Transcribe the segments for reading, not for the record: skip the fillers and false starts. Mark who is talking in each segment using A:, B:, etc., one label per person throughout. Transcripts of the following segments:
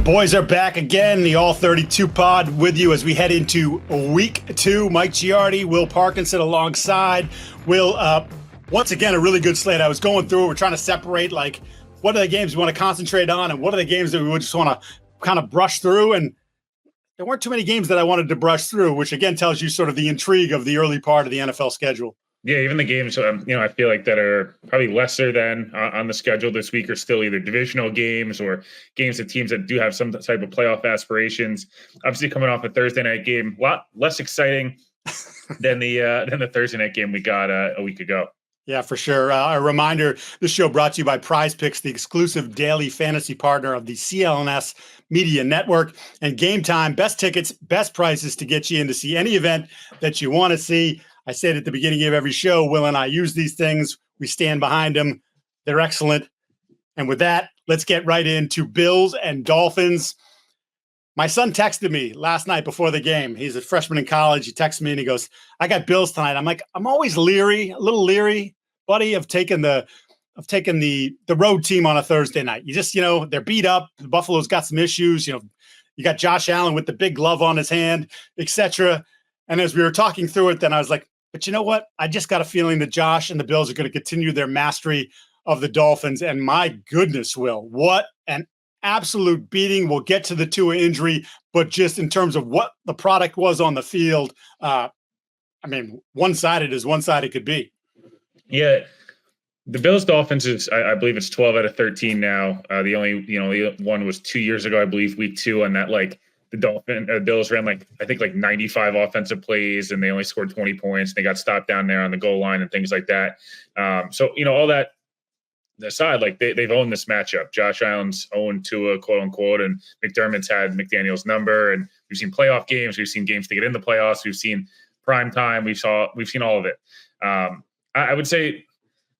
A: boys are back again, the All 32 pod with you as we head into week 2. Mike Giardi, Will Parkinson alongside. Will, once again, a really good slate. I was going through it. We're trying to separate, like, what are the games we want to concentrate on and what are the games that we would just want to kind of brush through. And there weren't too many games that I wanted to brush through, which, again, tells you sort of the intrigue of the early part of the NFL schedule.
B: Yeah, even the games, I feel like that are probably lesser than on the schedule this week are still either divisional games or games of teams that do have some type of playoff aspirations. Obviously, coming off a Thursday night game, a lot less exciting than the Thursday night game we got a week ago.
A: Yeah, for sure. A reminder, this show brought to you by PrizePicks, the exclusive daily fantasy partner of the CLNS Media Network. And Game Time, best tickets, best prices to get you in to see any event that you want to see. I said at the beginning of every show, Will and I use these things. We stand behind them. They're excellent. And with that, let's get right into Bills and Dolphins. My son texted me last night before the game. He's a freshman in college. He texted me and he goes, I got Bills tonight. I'm like, I'm always leery, a little leery, buddy, of taking the road team on a Thursday night. You just, they're beat up. The Buffalo's got some issues. You got Josh Allen with the big glove on his hand, etc. And as we were talking through it, then I was like, but you know what? I just got a feeling that Josh and the Bills are going to continue their mastery of the Dolphins. And my goodness, Will, what an absolute beating. We'll get to the Tua injury, but just in terms of what the product was on the field, one-sided as one-sided could be. Yeah,
B: the Bills Dolphins is, I believe it's 12 out of 13 now. The only one was 2 years ago, I believe, week 2 on that, the Bills ran 95 offensive plays and they only scored 20 points. They got stopped down there on the goal line and things like that. So all that aside, they've owned this matchup. Josh Allen's owned Tua, quote unquote, and McDermott's had McDaniel's number. And we've seen playoff games. We've seen games to get in the playoffs. We've seen prime time. We've seen all of it. I would say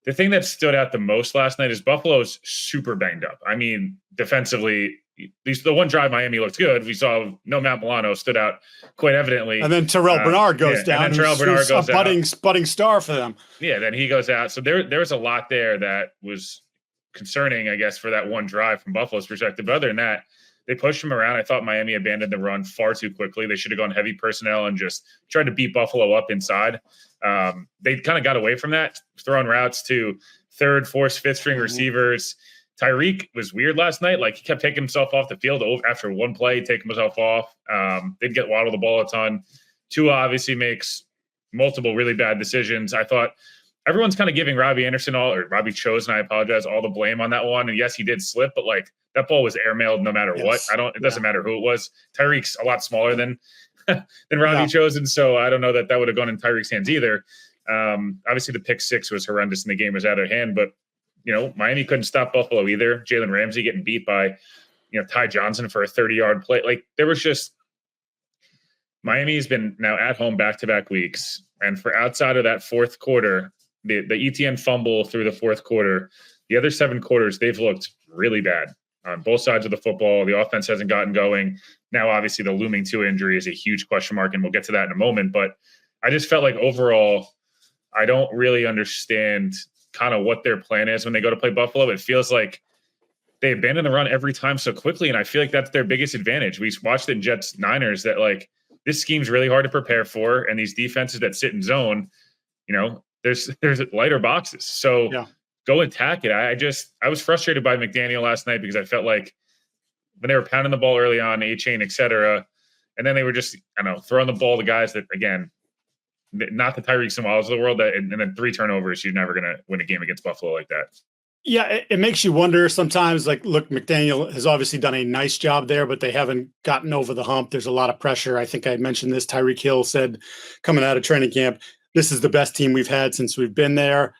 B: the thing that stood out the most last night is Buffalo's super banged up. I mean, defensively, at least the one drive Miami looked good. We saw Matt Milano stood out quite evidently.
A: And then Terrell Bernard goes down. And then Terrell Bernard goes down. Budding star for them.
B: Yeah, then he goes out. So there was a lot there that was concerning, I guess, for that one drive from Buffalo's perspective. But other than that, they pushed him around. I thought Miami abandoned the run far too quickly. They should have gone heavy personnel and just tried to beat Buffalo up inside. They kind of got away from that, throwing routes to third, fourth, fifth string receivers. Tyreek was weird last night. He kept taking himself off the field after one play, taking himself off. Didn't get Waddle the ball a ton. Tua obviously makes multiple really bad decisions. I thought everyone's kind of giving Robbie Chosen, I apologize, all the blame on that one. And yes, he did slip, but that ball was airmailed no matter what. It doesn't matter who it was. Tyreek's a lot smaller than Robbie Chosen, so I don't know that would have gone in Tyreek's hands either. Obviously, the pick six was horrendous and the game was out of hand, but Miami couldn't stop Buffalo either. Jalen Ramsey getting beat by, Ty Johnson for a 30-yard play. There was just Miami's been now at home back-to-back weeks. And for outside of that fourth quarter, the ETN fumble through the fourth quarter, the other 7 quarters, they've looked really bad on both sides of the football. The offense hasn't gotten going. Now, obviously, the looming Tua injury is a huge question mark, and we'll get to that in a moment. But I just felt like overall, I don't really understand kind of what their plan is when they go to play Buffalo. It feels like they abandon the run every time so quickly, and I feel like that's their biggest advantage. We watched it in Jets-Niners that this scheme's really hard to prepare for, and these defenses that sit in zone, there's lighter boxes. So go attack it. I was frustrated by McDaniel last night because I felt like when they were pounding the ball early on, A-Chain, et cetera, and then they were just, throwing the ball to guys that, again, not the Tyreek Waddles of the world, and then 3 turnovers, you're never going to win a game against Buffalo like that.
A: Yeah, it makes you wonder sometimes, look, McDaniel has obviously done a nice job there, but they haven't gotten over the hump. There's a lot of pressure. I think I mentioned this. Tyreek Hill said coming out of training camp, this is the best team we've had since we've been there.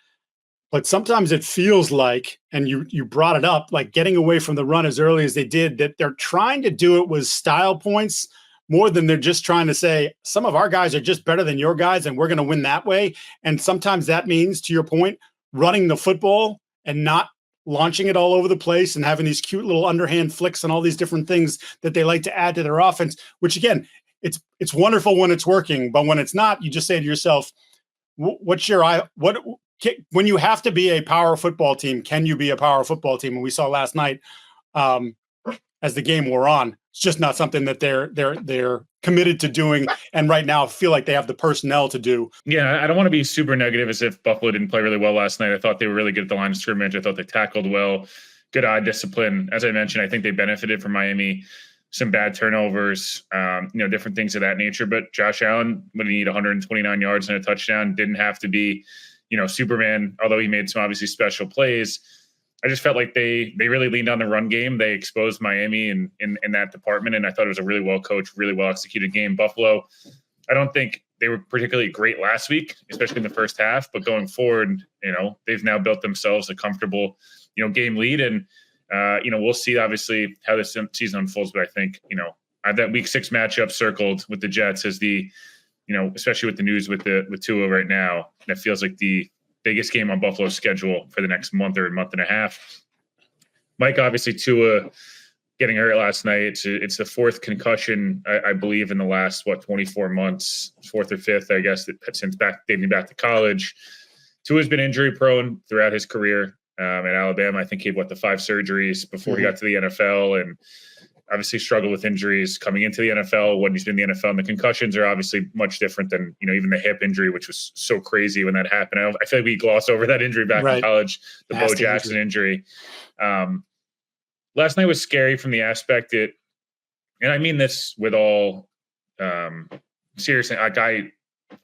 A: But sometimes it feels like, and you brought it up, getting away from the run as early as they did, that they're trying to do it with style points more than they're just trying to say, some of our guys are just better than your guys, and we're going to win that way. And sometimes that means, to your point, running the football and not launching it all over the place and having these cute little underhand flicks and all these different things that they like to add to their offense, which, again, it's wonderful when it's working. But when it's not, you just say to yourself, when you have to be a power football team, can you be a power football team? And we saw last night, as the game wore on. It's just not something that they're committed to doing, and right now feel like they have the personnel to do.
B: Yeah, I don't want to be super negative as if Buffalo didn't play really well last night. I thought they were really good at the line of scrimmage. I thought they tackled well, good eye discipline. As I mentioned, I think they benefited from Miami, some bad turnovers, different things of that nature. But Josh Allen, when he needed 129 yards and a touchdown, didn't have to be, Superman, although he made some obviously special plays. I just felt like they really leaned on the run game. They exposed Miami in that department, and I thought it was a really well-coached, really well-executed game. Buffalo, I don't think they were particularly great last week, especially in the first half, but going forward, they've now built themselves a comfortable, game lead, and, we'll see obviously how this season unfolds, but I think, I have that week 6 matchup circled with the Jets as the, especially with the news with Tua right now, that feels like the biggest game on Buffalo's schedule for the next month or month and a half. Mike, obviously Tua getting hurt last night. It's the 4th concussion, I believe, in the last, 24 months, 4th or 5th, I guess, since dating back to college. Tua's been injury prone throughout his career at Alabama. I think he had, the 5 surgeries before he got to the NFL, and obviously struggled with injuries coming into the NFL when he's been in the NFL. And the concussions are obviously much different than, even the hip injury, which was so crazy when that happened. I feel like we gloss over that injury back in college, the Bo Jackson injury. Last night was scary from the aspect that, and I mean this with all seriousness, I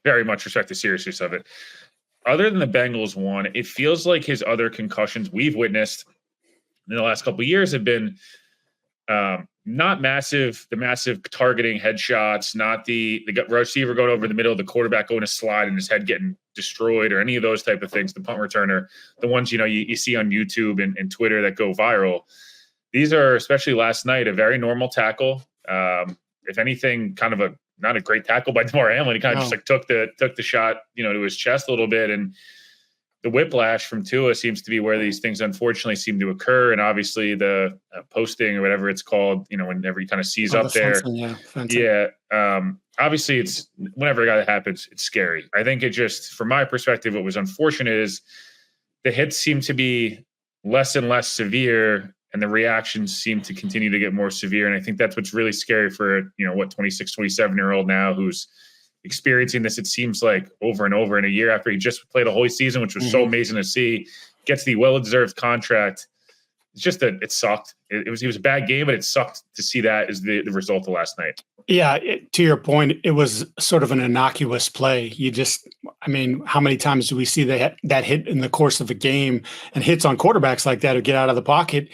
B: very much respect the seriousness of it. Other than the Bengals one, it feels like his other concussions we've witnessed in the last couple of years have been not massive, the massive targeting headshots, not the receiver going over the middle of the quarterback going to slide and his head getting destroyed or any of those type of things, the punt returner, the ones, you see on YouTube and Twitter that go viral. These are, especially last night, a very normal tackle. If anything, kind of not a great tackle by DeMar Hamlin. He kind of just took the shot, to his chest a little bit. And the whiplash from Tua seems to be where these things unfortunately seem to occur. And obviously the posting or whatever it's called, whenever he kind of sees up there. Obviously it's whenever that happens, it's scary. I think it just, from my perspective, what was unfortunate is the hits seem to be less and less severe and the reactions seem to continue to get more severe. And I think that's what's really scary for, 26, 27-year-old now who's experiencing this, it seems like, over and over in a year after he just played a whole season, which was so amazing to see, gets the well-deserved contract. It's just that it sucked. It was a bad game, but it sucked to see that as the result of last night.
A: Yeah, to your point, it was sort of an innocuous play. How many times do we see that hit in the course of a game, and hits on quarterbacks like that who get out of the pocket?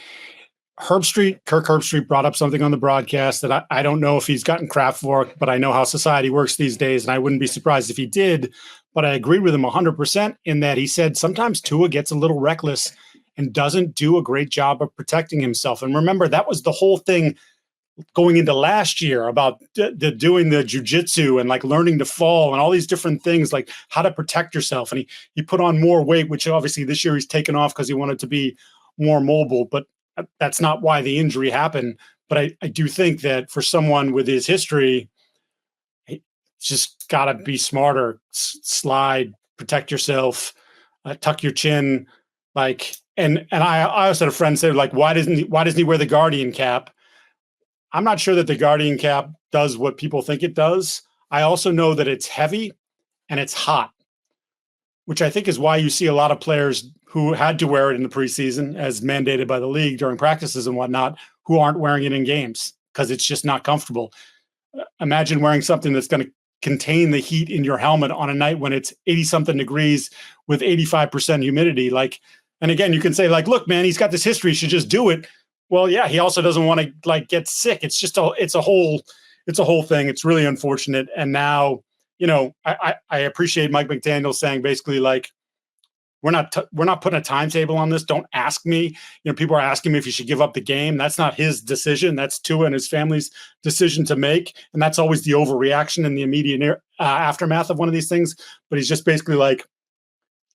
A: Kirk Herbstreit brought up something on the broadcast that I don't know if he's gotten crap for, but I know how society works these days, and I wouldn't be surprised if he did. But I agree with him 100% in that he said sometimes Tua gets a little reckless and doesn't do a great job of protecting himself. And remember, that was the whole thing going into last year about doing the jujitsu and learning to fall and all these different things, like how to protect yourself. And he put on more weight, which obviously this year he's taken off because he wanted to be more mobile, but that's not why the injury happened. But I do think that for someone with his history, he's just got to be smarter, slide, protect yourself, tuck your chin. And I also had a friend say, why doesn't he wear the Guardian cap? I'm not sure that the Guardian cap does what people think it does. I also know that it's heavy and it's hot, which I think is why you see a lot of players who had to wear it in the preseason as mandated by the league during practices and whatnot, who aren't wearing it in games because it's just not comfortable. Imagine wearing something that's going to contain the heat in your helmet on a night when it's 80-something degrees with 85% humidity. And again, you can say look, man, he's got this history, he should just do it. Well, yeah, he also doesn't want to get sick. It's just it's a whole thing. It's really unfortunate. And now, I appreciate Mike McDaniel saying basically we're not putting a timetable on this. Don't ask me. People are asking me if he should give up the game. That's not his decision. That's Tua and his family's decision to make. And that's always the overreaction in the immediate aftermath of one of these things. But he's just basically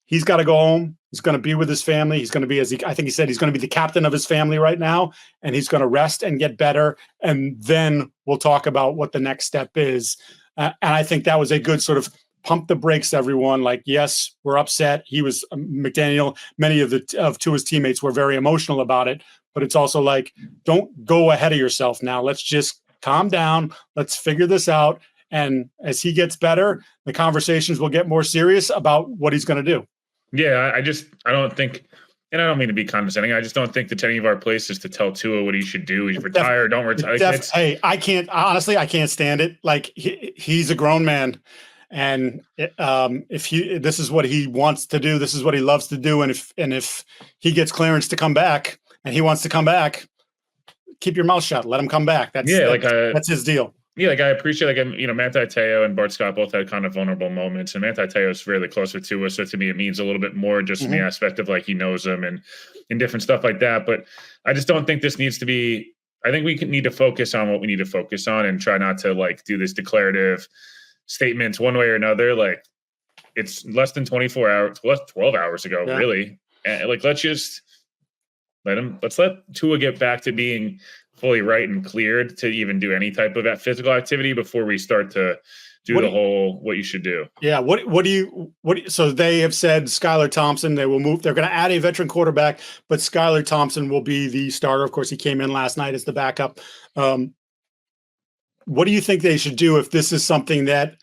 A: he's got to go home. He's going to be with his family. He's going to be, I think he said, he's going to be the captain of his family right now, and he's going to rest and get better. And then we'll talk about what the next step is. And I think that was a good sort of pump the brakes, everyone. Yes, we're upset. He was McDaniel. Many of Tua's teammates were very emotional about it, but it's also like, don't go ahead of yourself now. Let's just calm down. Let's figure this out. And as he gets better, the conversations will get more serious about what he's going to do.
B: Yeah, I don't think, and I don't mean to be condescending, I just don't think that any of our place is to tell Tua what he should do. He's retire, don't retire.
A: Hey, I can't stand it. Like he's a grown man. And if this is what he wants to do, this is what he loves to do. And if he gets clearance to come back and he wants to come back, keep your mouth shut. Let him come back. That's his deal.
B: Yeah, like I appreciate, Manti Te'o and Bart Scott both had kind of vulnerable moments, and Manti Te'o is really closer to us, so to me it means a little bit more just in the aspect of like he knows him and different stuff like that. But I just don't think this needs to be. I think we need to focus on what we need to focus on and try not to like do this declarative statements one way or another. Like it's less than 24 hours, less 12 hours ago, really. And like let's let Tua get back to being fully right and cleared to even do any type of that physical activity before we start to do what you should do.
A: Yeah. So they have said Skylar Thompson, they will move. They're going to add a veteran quarterback, but Skylar Thompson will be the starter. Of course, he came in last night as the backup. What do you think they should do if this is something that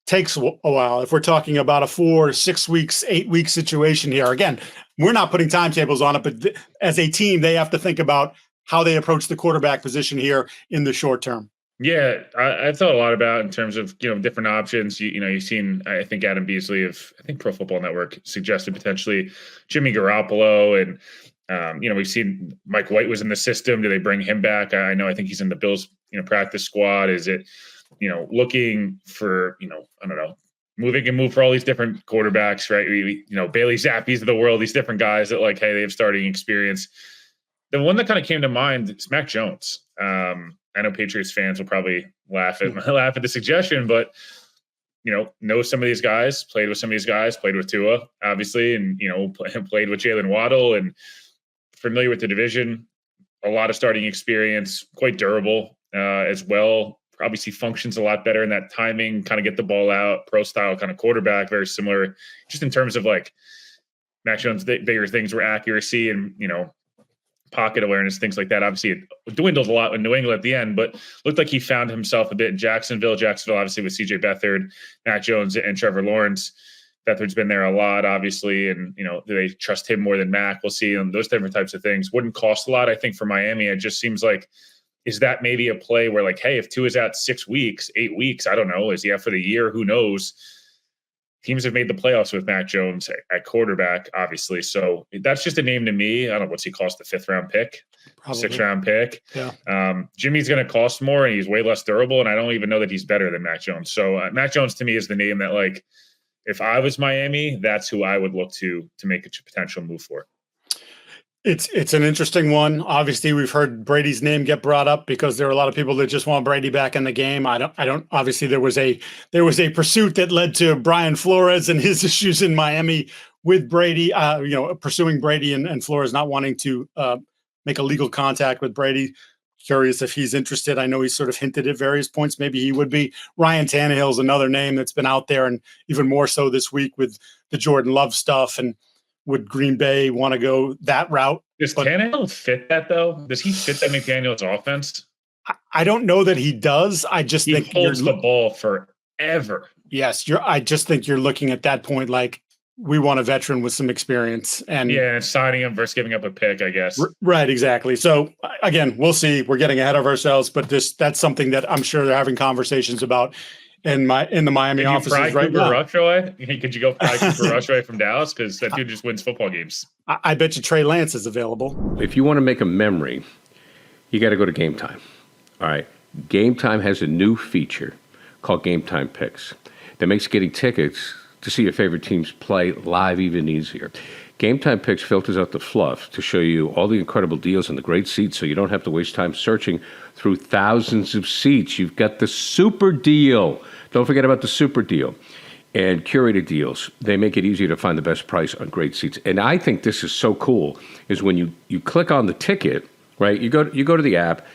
A: takes a while? If we're talking about a 4, 6 weeks, 8 week situation here, again, we're not putting timetables on it, but as a team, they have to think about how they approach the quarterback position here in the short term.
B: Yeah, I've thought a lot about in terms of different options. You've seen, I think Adam Beasley of Pro Football Network suggested potentially Jimmy Garoppolo, and we've seen Mike White was in the system. Do they bring him back? I think he's in the Bills practice squad. Is it looking for I don't know, move for all these different quarterbacks, right? Bailey Zappies of the world, these different guys that like, hey, they have starting experience. The one that kind of came to mind is Mac Jones. I know Patriots fans will probably laugh at the suggestion, but know some of these guys, played with some of these guys, played with Tua, obviously, and played with Jalen Waddle, and familiar with the division. A lot of starting experience, quite durable as well. Obviously, functions a lot better in that timing, kind of get the ball out, pro style kind of quarterback, very similar, just in terms of like Mac Jones' bigger things were accuracy and pocket awareness, things like that. Obviously, it dwindled a lot in New England at the end, but looked like he found himself a bit in Jacksonville. Obviously, with C.J. Beathard, Mac Jones, and Trevor Lawrence. Beathard's been there a lot, obviously, and do they trust him more than Mac? We'll see. And those different types of things wouldn't cost a lot. I think for Miami, it just seems like, is that maybe a play where like, hey, if Tua is out 6 weeks, 8 weeks, I don't know, is he out for the year? Who knows? Teams have made the playoffs with Mac Jones at quarterback, obviously. So that's just a name to me. I don't know what's he cost, the 5th round pick, probably. 6th round pick.
A: Yeah.
B: Jimmy's going to cost more, and he's way less durable. And I don't even know that he's better than Mac Jones. So Mac Jones to me is the name that, like, if I was Miami, that's who I would look to make a potential move for.
A: It's an interesting one. Obviously, we've heard Brady's name get brought up because there are a lot of people that just want Brady back in the game. I don't. Obviously, there was a pursuit that led to Brian Flores and his issues in Miami with Brady. Pursuing Brady and Flores not wanting to make a legal contact with Brady. Curious if he's interested. I know he's sort of hinted at various points. Maybe he would be. Ryan Tannehill's another name that's been out there, and even more so this week with the Jordan Love stuff. And would Green Bay want to go that route?
B: Does Tannehill fit that, though? Does he fit that McDaniels offense?
A: I don't know that he does. I just think
B: he holds the ball forever.
A: Yes, I just think you're looking at that point like, we want a veteran with some experience. And
B: signing him versus giving up a pick, I guess.
A: Right, exactly. So, again, we'll see. We're getting ahead of ourselves, but that's something that I'm sure they're having conversations about in the Miami offices right now.
B: Could you go pry Cooper Rush away from Dallas? Because that dude just wins football games.
A: I bet you Trey Lance is available.
C: If you want to make a memory, you got to go to Game Time. All right. Game Time has a new feature called Game Time Picks that makes getting tickets to see your favorite teams play live even easier. Game Time Picks filters out the fluff to show you all the incredible deals and the great seats so you don't have to waste time searching through thousands of seats. You've got the super deal. Don't forget about the super deal. And curated deals. They make it easier to find the best price on great seats. And I think this is so cool is when you click on the ticket, right? You go to the app.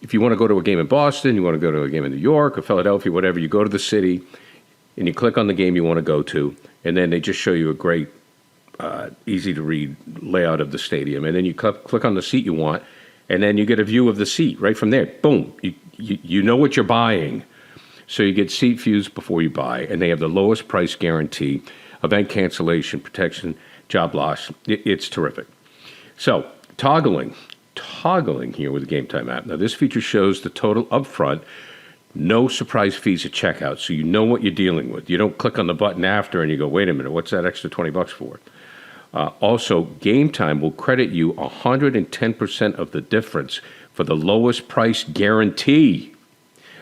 C: If you want to go to a game in Boston, you want to go to a game in New York or Philadelphia, whatever, you go to the city and you click on the game you want to go to, and then they just show you a great easy to read layout of the stadium. And then you click on the seat you want, and then you get a view of the seat right from there. Boom. You know what you're buying. So you get seat views before you buy, and they have the lowest price guarantee, event cancellation, protection, job loss. It's terrific. So toggling here with the Game Time app. Now this feature shows the total upfront, no surprise fees at checkout, so you know what you're dealing with. You don't click on the button after and you go, wait a minute, what's that extra $20 for? Also, Game Time will credit you 110% of the difference for the lowest price guarantee.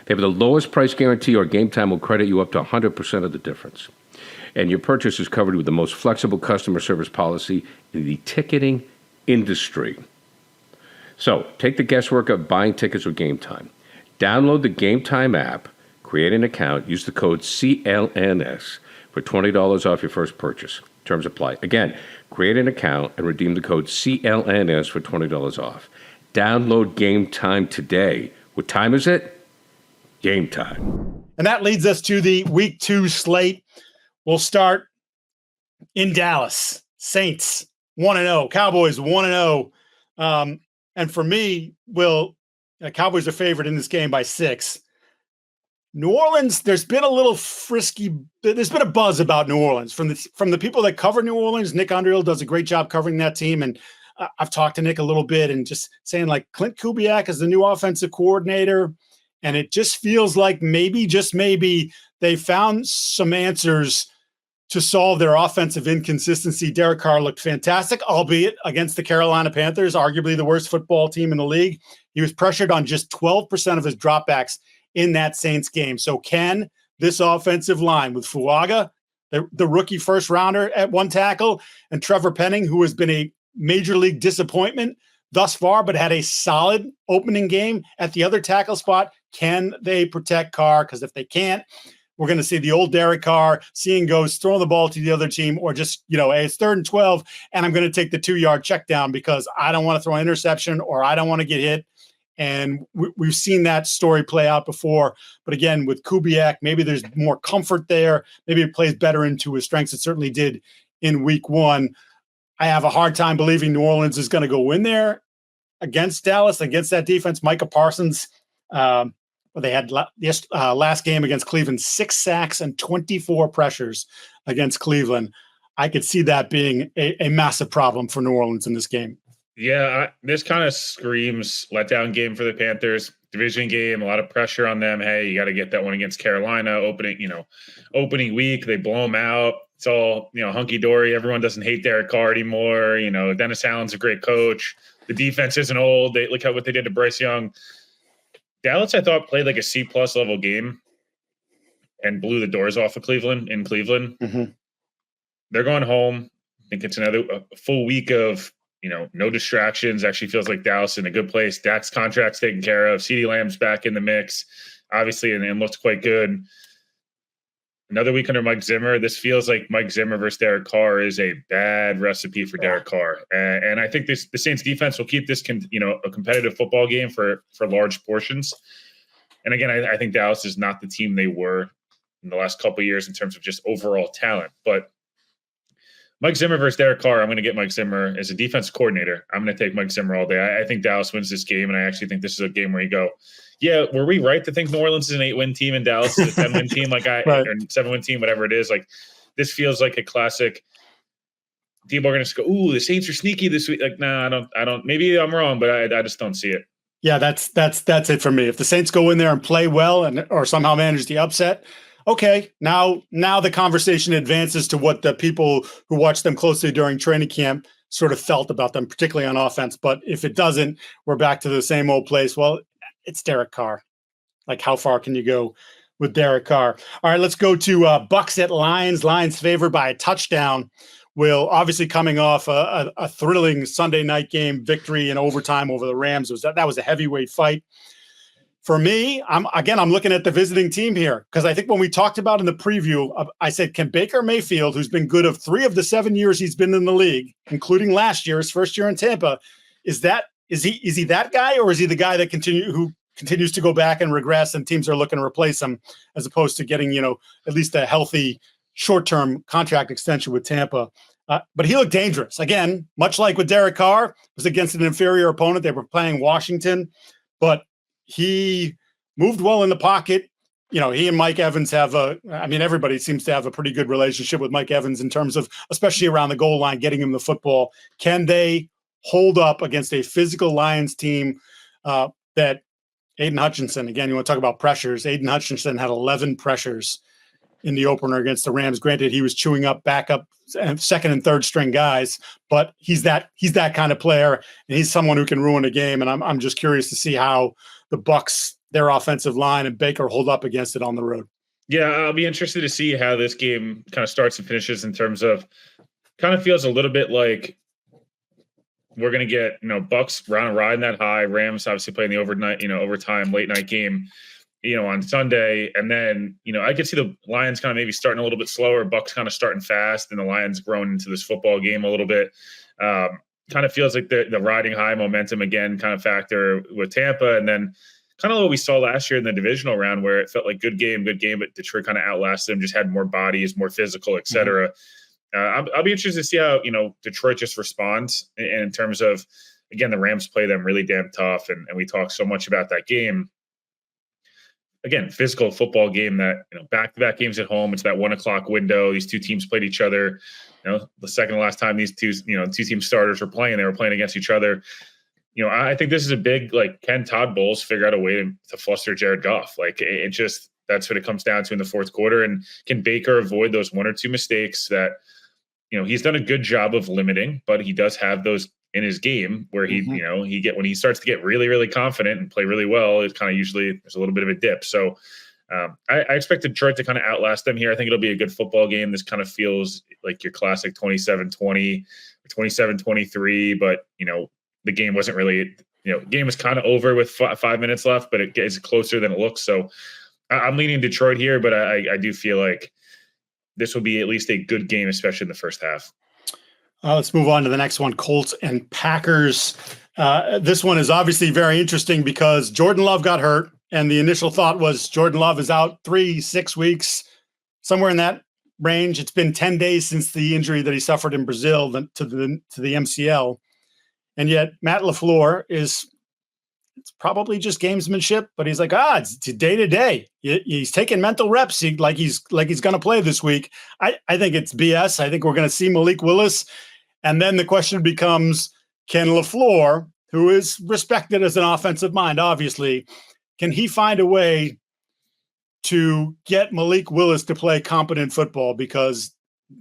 C: They have the lowest price guarantee, or Game Time will credit you up to 100% of the difference. And your purchase is covered with the most flexible customer service policy in the ticketing industry. So take the guesswork of buying tickets with Game Time. Download the Game Time app, create an account, use the code CLNS for $20 off your first purchase. Terms apply. Again, create an account and redeem the code CLNS for $20 off. Download Game Time today. What time is it? Game time.
A: And that leads us to the week 2 slate. We'll start in Dallas. Saints 1-0, Cowboys 1-0. And for me, Cowboys are favored in this game by 6. New Orleans, there's been a little frisky. There's been a buzz about New Orleans from the people that cover New Orleans. Nick Underhill does a great job covering that team, and I've talked to Nick a little bit and just saying like Clint Kubiak is the new offensive coordinator. And it just feels like maybe, just maybe, they found some answers to solve their offensive inconsistency. Derek Carr looked fantastic, albeit against the Carolina Panthers, arguably the worst football team in the league. He was pressured on just 12% of his dropbacks in that Saints game. So can this offensive line with Fuaga, the rookie first rounder at one tackle, and Trevor Penning, who has been a major league disappointment thus far, but had a solid opening game at the other tackle spot, can they protect Carr? Because if they can't, we're going to see the old Derek Carr seeing goes, throwing the ball to the other team, or just, hey, it's 3rd and 12, and I'm going to take the 2-yard check down because I don't want to throw an interception or I don't want to get hit. And we've seen that story play out before. But again, with Kubiak, maybe there's more comfort there. Maybe it plays better into his strengths. It certainly did in week 1. I have a hard time believing New Orleans is going to go in there against Dallas, against that defense. Micah Parsons, they had last game against Cleveland, 6 sacks and 24 pressures against Cleveland. I could see that being a massive problem for New Orleans in this game. Yeah,
B: this kind of screams letdown game for the Panthers. Division game, a lot of pressure on them. Hey, you got to get that one against Carolina. Opening week, they blow them out. It's all, hunky dory. Everyone doesn't hate Derek Carr anymore. Dennis Allen's a great coach. The defense isn't old. Look at what they did to Bryce Young. Dallas, I thought, played like a C+ level game and blew the doors off of Cleveland in Cleveland.
A: Mm-hmm.
B: They're going home. I think it's another full week of, no distractions. Actually feels like Dallas in a good place. Dak's contract's taken care of. CeeDee Lamb's back in the mix, obviously, and looks quite good. Another week under Mike Zimmer. This feels like Mike Zimmer versus Derek Carr is a bad recipe for Derek Carr. And I think the Saints defense will keep this, a competitive football game for large portions. And again, I think Dallas is not the team they were in the last couple of years in terms of just overall talent. But Mike Zimmer versus Derek Carr, I'm going to get Mike Zimmer as a defense coordinator. I'm going to take Mike Zimmer all day. I think Dallas wins this game, and I actually think this is a game where you go, yeah, were we right to think New Orleans is an 8-win team and Dallas is a 10-win team, right. Or 7-win team, whatever it is? Like, this feels like a classic. People are going to go, ooh, the Saints are sneaky this week. Like, nah, I don't. Maybe I'm wrong, but I just don't see it. Yeah, that's it for me. If the Saints go in there and play well or somehow manage the upset, okay, now the conversation advances to what the people who watched them closely during training camp sort of felt about them, particularly on offense. But if it doesn't, we're back to the same old place. Well, it's Derek Carr. Like, how far can you go with Derek Carr? All right, let's go to Bucks at Lions. Lions favored by a touchdown. Will obviously coming off a thrilling Sunday night game victory in overtime over the Rams. That was a heavyweight fight. For me, I'm looking at the visiting team here because I think when we talked about in the preview, I said, can Baker Mayfield, who's been good of 3 of the 7 years he's been in the league, including last year, his first year in Tampa, is he that guy, or is he the guy that continues to go back and regress and teams are looking to replace him as opposed to getting, at least a healthy short-term contract extension with Tampa?
A: But he looked dangerous. Again, much like with Derek Carr, it was against an inferior opponent. They were playing Washington, but he moved well in the pocket. He and Mike Evans everybody seems to have a pretty good relationship with Mike Evans in terms of, especially around the goal line, getting him the football. Can they hold up against a physical Lions team that Aiden Hutchinson, again, you want to talk about pressures. Aiden Hutchinson had 11 pressures in the opener against the Rams. Granted, he was chewing up backup second and third string guys, but he's that kind of player, and he's someone who can ruin a game. And I'm just curious to see how the Bucs, their offensive line, and Baker hold up against it on the road.
B: Yeah, I'll be interested to see how this game kind of starts and finishes in terms of, kind of feels a little bit like we're going to get, Bucs riding that high. Rams obviously playing the overtime late night game, on Sunday. And then, I could see the Lions kind of maybe starting a little bit slower, Bucs kind of starting fast, and the Lions growing into this football game a little bit. Kind of feels like the riding high momentum again kind of factor with Tampa. And then kind of what we saw last year in the divisional round, where it felt like good game, but Detroit kind of outlasted them, just had more bodies, more physical, et cetera. I'll be interested to see how, Detroit just responds in terms of, again, the Rams play them really damn tough. And we talk so much about that game. Again, physical football game that, back-to-back games at home. It's that 1 o'clock window. These two teams played each other. The second to last time these two team starters were playing, they were playing against each other. I think this is a big, can Todd Bowles figure out a way to fluster Jared Goff? That's what it comes down to in the fourth quarter. And can Baker avoid those one or two mistakes that, he's done a good job of limiting, but he does have those in his game where when he starts to get really, really confident and play really well, it's kind of usually there's a little bit of a dip. So I expect Detroit to kind of outlast them here. I think it'll be a good football game. This kind of feels like your classic 27-20 or 27-23, but the game wasn't really, game was kind of over with 5 minutes left, but it is closer than it looks. So I'm leaning Detroit here, but I do feel like this will be at least a good game, especially in the first half.
A: Let's move on to the next one, Colts and Packers. This one is obviously very interesting because Jordan Love got hurt, and the initial thought was Jordan Love is out 3-6 weeks, somewhere in that range. It's been 10 days since the injury that he suffered in Brazil to the MCL. And yet Matt LaFleur it's probably just gamesmanship, but he's like, it's day to day. He's taking mental reps. He's going to play this week. I think it's BS. I think we're going to see Malik Willis. And then the question becomes, can LaFleur, who is respected as an offensive mind, obviously, can he find a way to get Malik Willis to play competent football? Because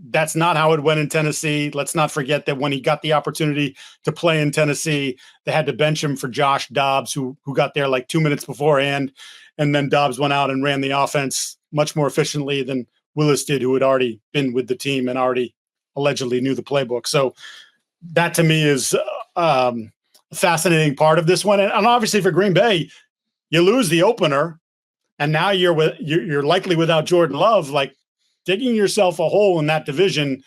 A: that's not how it went in Tennessee. Let's not forget that when he got the opportunity to play in Tennessee, they had to bench him for Josh Dobbs, who got there 2 minutes beforehand. And then Dobbs went out and ran the offense much more efficiently than Willis did, who had already been with the team and already allegedly knew the playbook. So that to me is a fascinating part of this one. And obviously for Green Bay, you lose the opener, and now you're likely without Jordan Love. Digging yourself a hole in that division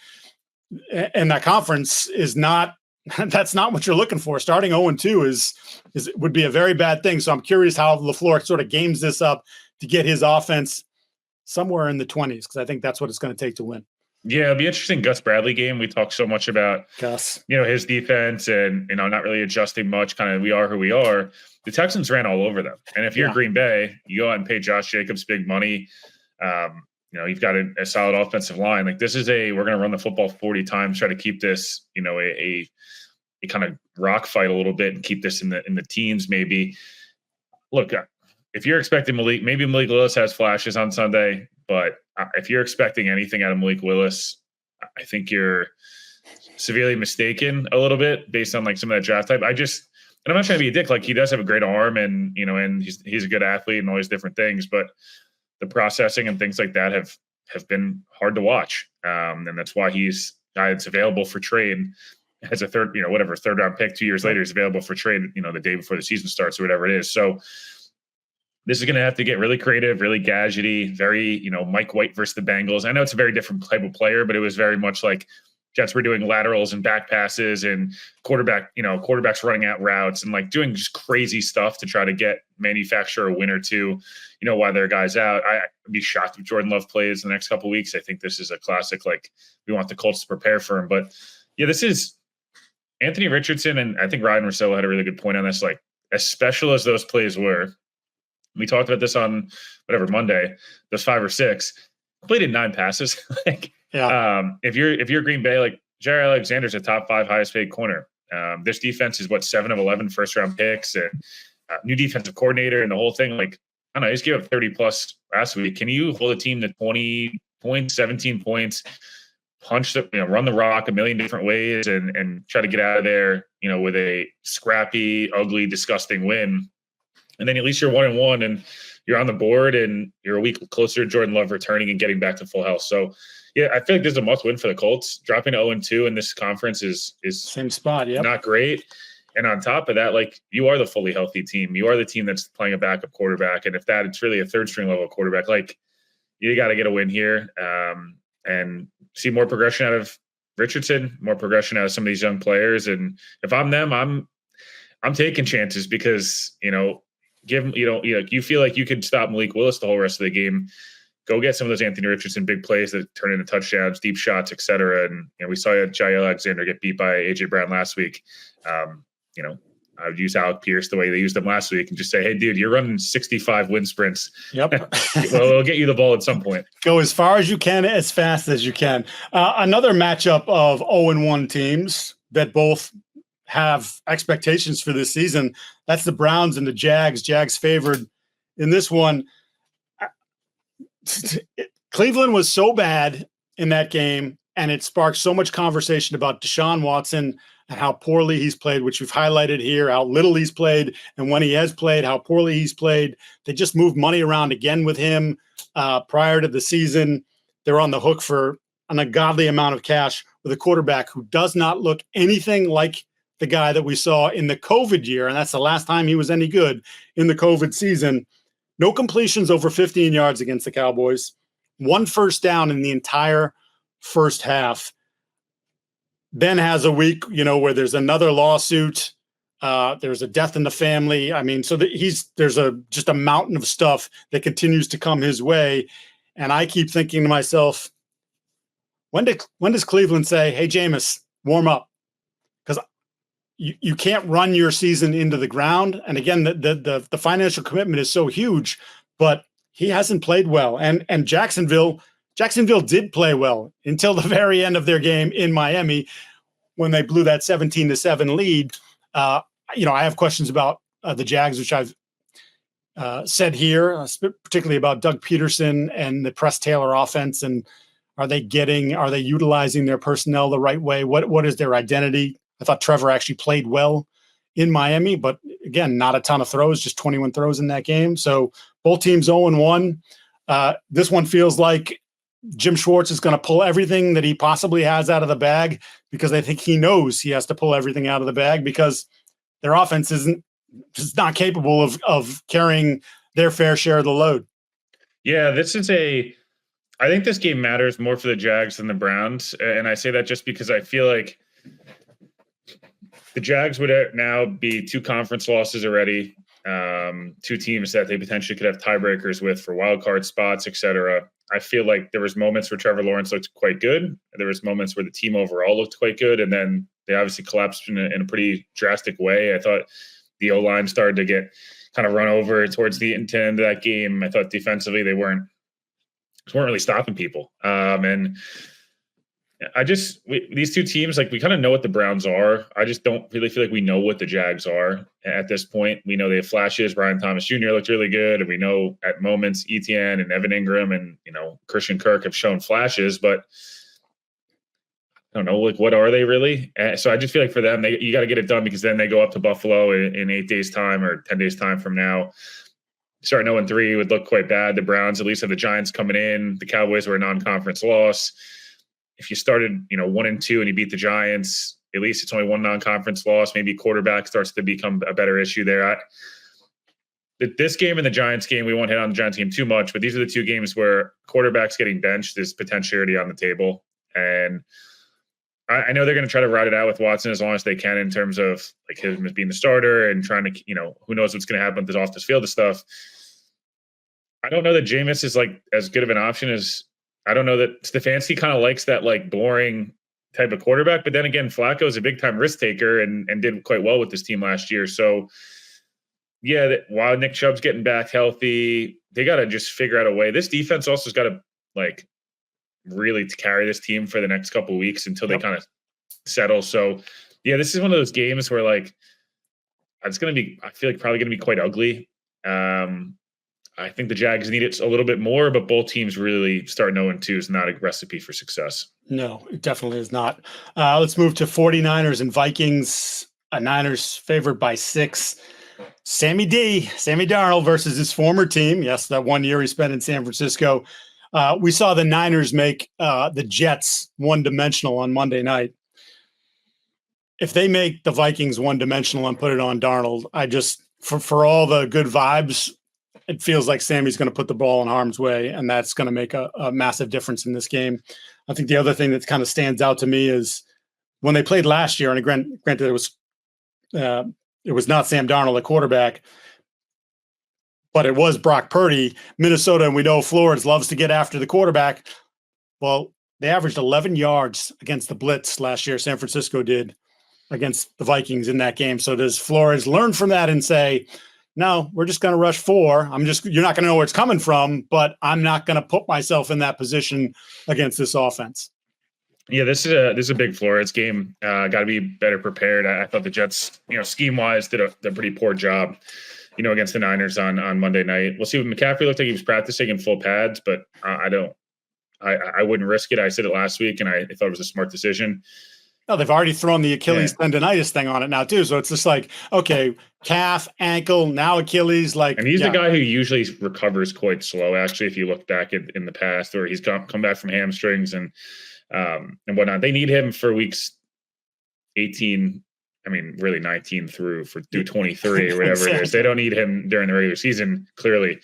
A: and that conference is not, that's not what you're looking for. Starting 0-2 would be a very bad thing. So I'm curious how LaFleur sort of games this up to get his offense somewhere in the 20s, because I think that's what it's going to take to win.
B: Yeah, it'll be interesting. Gus Bradley game. We talk so much about
A: Gus,
B: his defense and, not really adjusting much. Kind of, we are who we are. The Texans ran all over them. And if you're Green Bay, you go out and pay Josh Jacobs big money. You've got a solid offensive line. This is we're going to run the football 40 times, try to keep this, a kind of rock fight a little bit and keep this in the teens maybe. Look, if you're expecting Malik Willis has flashes on Sunday, but if you're expecting anything out of Malik Willis, I think you're severely mistaken a little bit based on some of that draft type. And I'm not trying to be a dick. He does have a great arm and, and he's a good athlete and all these different things, but the processing and things like that have been hard to watch. And that's why he's a guy that's available for trade as a third round pick 2 years later is available for trade, the day before the season starts or whatever it is. So this is going to have to get really creative, really gadgety, very, Mike White versus the Bengals. I know it's a very different type of player, but it was very much like Jets were doing laterals and back passes and quarterbacks running out routes and doing just crazy stuff to try to manufacture a win or two, while their guys out. I'd be shocked if Jordan Love plays the next couple of weeks. I think this is a classic. Like, we want the Colts to prepare for him. But yeah, this is Anthony Richardson, and I think Ryan Russillo had a really good point on this. Like, as special as those plays were, we talked about this on Monday, those 5 or 6, completed 9 passes. Like, if you're Green Bay, like, Jaire Alexander's a top 5 highest paid corner. This defense is 7 of 11 first round picks, and new defensive coordinator and the whole thing. Like, I don't know, just gave up 30 plus last week. Can you hold a team to 20 points, 17 points, run the rock a million different ways and try to get out of there, with a scrappy, ugly, disgusting win? And then at least you're 1-1 and you're on the board and you're a week closer to Jordan Love returning and getting back to full health. So yeah, I feel like this is a must win for the Colts. Dropping to 0-2 in this conference is
A: same spot. Yeah,
B: not great. And on top of that, like, you are the fully healthy team. You are the team that's playing a backup quarterback. And if it's really a third string level quarterback, like, you got to get a win here and see more progression out of Richardson, more progression out of some of these young players. And if I'm them, I'm taking chances because, you feel like you could stop Malik Willis the whole rest of the game. Go get some of those Anthony Richardson big plays that turn into touchdowns, deep shots, et cetera. And we saw Jaire Alexander get beat by A.J. Brown last week. I would use Alec Pierce the way they used him last week and just say, hey, dude, you're running 65 wind sprints.
A: Yep.
B: Well, it'll get you the ball at some point.
A: Go as far as you can, as fast as you can. Another matchup of 0-1 teams that both have expectations for this season. That's the Browns and the Jags. Jags favored in this one. Cleveland was so bad in that game, and it sparked so much conversation about Deshaun Watson and how poorly he's played, which we've highlighted here, how little he's played, and when he has played, how poorly he's played. They just moved money around again with him prior to the season. They're on the hook for an ungodly amount of cash with a quarterback who does not look anything like the guy that we saw in the COVID year, and that's the last time he was any good in the COVID season. No completions over 15 yards against the Cowboys. 1 first down in the entire first half. Ben has a week, where there's another lawsuit. There's a death in the family. I mean, so there's just a mountain of stuff that continues to come his way. And I keep thinking to myself, when does Cleveland say, hey, Jameis, warm up? Because you can't run your season into the ground. And again, the financial commitment is so huge, but he hasn't played well. And Jacksonville did play well until the very end of their game in Miami when they blew that 17-7 lead. I have questions about the Jags, which I've said here, particularly about Doug Peterson and the Press Taylor offense. And are they utilizing their personnel the right way? What is their identity? I thought Trevor actually played well in Miami, but again, not a ton of throws, just 21 throws in that game. So both teams 0-1. This one feels like Jim Schwartz is going to pull everything that he possibly has out of the bag because I think he knows he has to pull everything out of the bag because their offense is not capable of carrying their fair share of the load. Yeah,
B: I think this game matters more for the Jags than the Browns. And I say that just because I feel like the Jags would now be 2 conference losses already, 2 teams that they potentially could have tiebreakers with for wild card spots, et cetera. I feel like there was moments where Trevor Lawrence looked quite good. There was moments where the team overall looked quite good, and then they obviously collapsed in a pretty drastic way. I thought the O-line started to get kind of run over towards the end of that game. I thought defensively they weren't really stopping people. And these 2 teams, like, we kind of know what the Browns are. I just don't really feel like we know what the Jags are at this point. We know they have flashes. Brian Thomas Jr. looked really good. And we know at moments Etienne and Evan Ingram and, Christian Kirk have shown flashes, but I don't know, like, what are they really? So I just feel like for them, you got to get it done because then they go up to Buffalo in 8 days time or 10 days time from now. Starting 0-3 would look quite bad. The Browns at least have the Giants coming in. The Cowboys were a non-conference loss. If you started, 1-2 and you beat the Giants, at least it's only 1 non-conference loss. Maybe quarterback starts to become a better issue there. This game and the Giants game, we won't hit on the Giants game too much, but these are the 2 games where quarterbacks getting benched is potentiality on the table. And I know they're going to try to ride it out with Watson as long as they can in terms of like him as being the starter and trying to, who knows what's going to happen with this off this field of stuff. I don't know that Jameis is like as good of an option as I don't know that Stefanski kind of likes that like boring type of quarterback. But then again, Flacco is a big time risk taker and did quite well with this team last year. So yeah, while Nick Chubb's getting back healthy, they got to just figure out a way. This defense also has got to like really carry this team for the next couple of weeks until they kind of settle. So yeah, this is one of those games where like it's going to be, I feel like probably going to be quite ugly. I think the Jags need it a little bit more, but both teams really start 0-2 is not a recipe for success.
A: No, it definitely is not. Let's move to 49ers and Vikings. Niners favored by 6. Sammy Darnold versus his former team. Yes, that 1 year he spent in San Francisco. We saw the Niners make the Jets one-dimensional on Monday night. If they make the Vikings one-dimensional and put it on Darnold, I just, for all the good vibes, it feels like Sammy's going to put the ball in harm's way, and that's going to make a massive difference in this game. I think the other thing that kind of stands out to me is when they played last year, and granted it was not Sam Darnold, the quarterback, but it was Brock Purdy. Minnesota, and we know Flores loves to get after the quarterback. Well, they averaged 11 yards against the blitz last year. San Francisco did against the Vikings in that game. So does Flores learn from that and say, no, we're just going to rush 4. You're not going to know where it's coming from, but I'm not going to put myself in that position against this offense.
B: Yeah, this is a big Flores game. Got to be better prepared. I thought the Jets, scheme wise, did a pretty poor job, against the Niners on Monday night. We'll see what McCaffrey looked like. He was practicing in full pads, but I wouldn't risk it. I said it last week, and I thought it was a smart decision.
A: No, they've already thrown the Achilles tendonitis thing on it now too. So it's just like, okay, calf, ankle, now Achilles. And
B: he's the guy who usually recovers quite slow. Actually, if you look back in the past, or he's come back from hamstrings and whatnot, they need him for weeks 18. I mean, really 19 through 23 or whatever it is. They don't need him during the regular season. Clearly,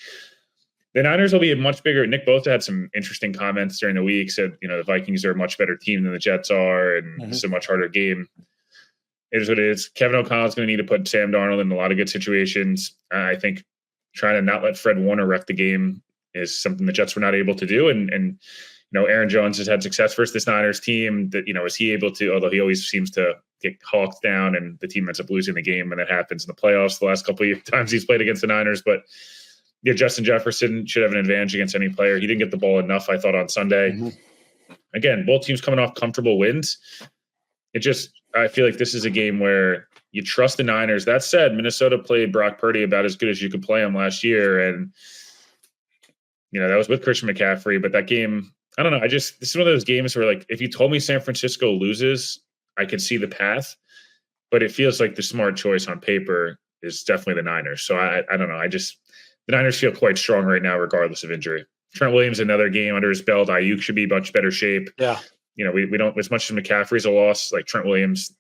B: the Niners will be a much bigger. Nick Bosa had some interesting comments during the week. Said, the Vikings are a much better team than the Jets are, and it's a much harder game. It is what it is. Kevin O'Connell's going to need to put Sam Darnold in a lot of good situations. I think trying to not let Fred Warner wreck the game is something the Jets were not able to do. And Aaron Jones has had success versus this Niners team. That is he able to? Although he always seems to get hawked down, and the team ends up losing the game, and that happens in the playoffs the last couple of times he's played against the Niners, but. Yeah, Justin Jefferson should have an advantage against any player. He didn't get the ball enough, I thought, on Sunday. Again, both teams coming off comfortable wins. I feel like this is a game where you trust the Niners. That said, Minnesota played Brock Purdy about as good as you could play him last year. And, that was with Christian McCaffrey. But that game, I don't know. This is one of those games where, like, if you told me San Francisco loses, I could see the path. But it feels like the smart choice on paper is definitely the Niners. So I don't know. The Niners feel quite strong right now, regardless of injury. Trent Williams, another game under his belt. Ayuk should be much better shape.
A: Yeah.
B: We don't, as much as McCaffrey's a loss, like Trent Williams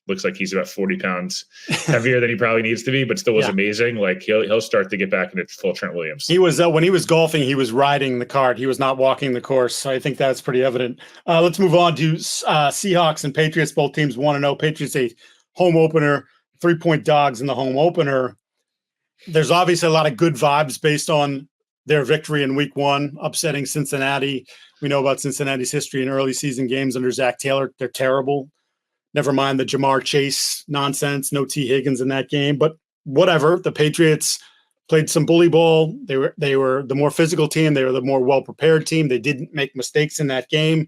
B: looks like he's about 40 pounds heavier than he probably needs to be, but still was amazing. Like he'll start to get back into full Trent Williams. He was,
A: when he was golfing, he was riding the cart. He was not walking the course. So I think that's pretty evident. Let's move on to Seahawks and Patriots. Both teams 1-0. Patriots a home opener, 3-point dogs in the home opener. There's obviously a lot of good vibes based on their victory in week 1, upsetting Cincinnati. We know about Cincinnati's history in early season games under Zach Taylor. They're terrible. Never mind the Jamar Chase nonsense. No T. Higgins in that game, but whatever. The Patriots played some bully ball. They were the more physical team. They were the more well-prepared team. They didn't make mistakes in that game.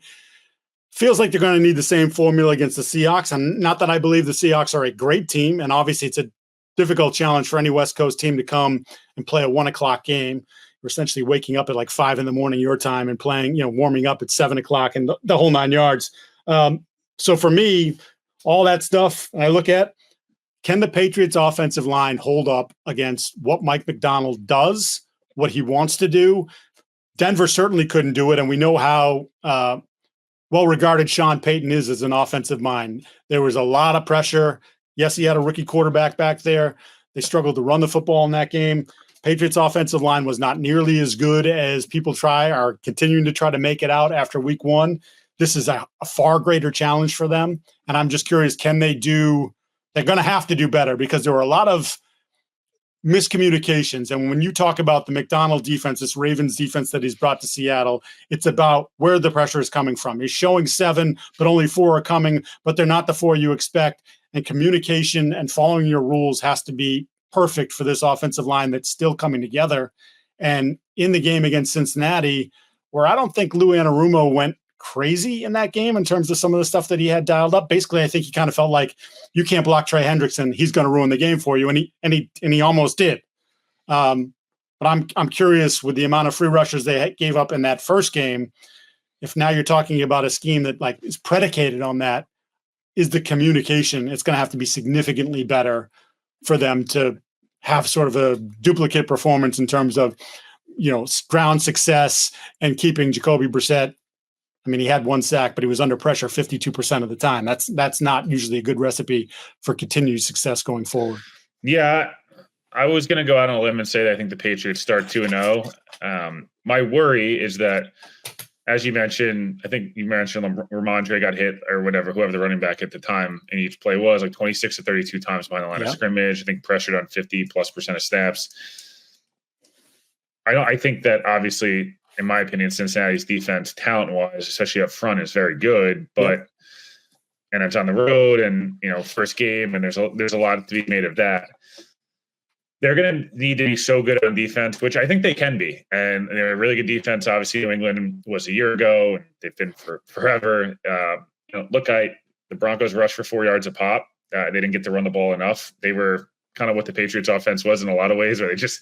A: Feels like they're going to need the same formula against the Seahawks. And not that I believe the Seahawks are a great team. And obviously it's a difficult challenge for any West Coast team to come and play a 1:00 game. You're essentially waking up at like 5 a.m. your time and playing, warming up at 7 o'clock and the whole 9 yards. So for me, all that stuff I look at, can the Patriots offensive line hold up against what Mike McDonald does, what he wants to do? Denver certainly couldn't do it. And we know how well-regarded Sean Payton is as an offensive mind. There was a lot of pressure. Yes, he had a rookie quarterback back there. They struggled to run the football in that game. Patriots offensive line was not nearly as good as people are continuing to try to make it out after week 1. This is a far greater challenge for them. And I'm just curious, they're going to have to do better because there were a lot of miscommunications. And when you talk about the McDonald defense, this Ravens defense that he's brought to Seattle, it's about where the pressure is coming from. He's showing 7, but only 4 are coming, but they're not the 4 you expect. And communication and following your rules has to be perfect for this offensive line that's still coming together. And in the game against Cincinnati, where I don't think Lou Anarumo went crazy in that game in terms of some of the stuff that he had dialed up. Basically, I think he kind of felt like you can't block Trey Hendrickson. He's going to ruin the game for you. And he almost did. But I'm curious with the amount of free rushes they gave up in that first game. If now you're talking about a scheme that like is predicated on that, is the communication. It's going to have to be significantly better for them to have sort of a duplicate performance in terms of, ground success and keeping Jacoby Brissett. I mean, he had 1 sack, but he was under pressure 52% of the time. That's not usually a good recipe for continued success going forward.
B: Yeah, I was going to go out on a limb and say that I think the Patriots start 2-0. My worry is that, as you mentioned, I think you mentioned Ramondre got hit or whatever, whoever the running back at the time in each play was, like 26 to 32 times behind the line of scrimmage. I think pressured on 50+% of snaps. I think that obviously, in my opinion, Cincinnati's defense, talent-wise, especially up front, is very good. But and it's on the road, and first game, and there's a lot to be made of that. They're going to need to be so good on defense, which I think they can be. And they're a really good defense. Obviously, New England was a year ago, and they've been for forever. The Broncos rushed for 4 yards a pop. They didn't get to run the ball enough. They were kind of what the Patriots offense was in a lot of ways, where they just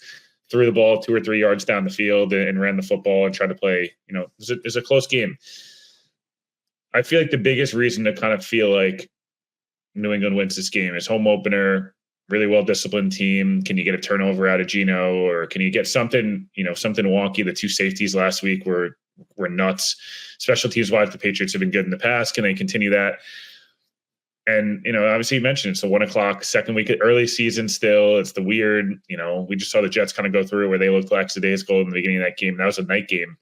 B: threw the ball 2 or 3 yards down the field and ran the football and tried to play. It's a close game. I feel like the biggest reason to kind of feel like New England wins this game is home opener, really well-disciplined team. Can you get a turnover out of Geno, or can you get something wonky? The 2 safeties last week were nuts. Special teams-wise, the Patriots have been good in the past. Can they continue that? And, obviously you mentioned it's the 1 o'clock, second week, early season still. It's the weird, we just saw the Jets kind of go through where they looked lackadaisical in the beginning of that game. That was a night game,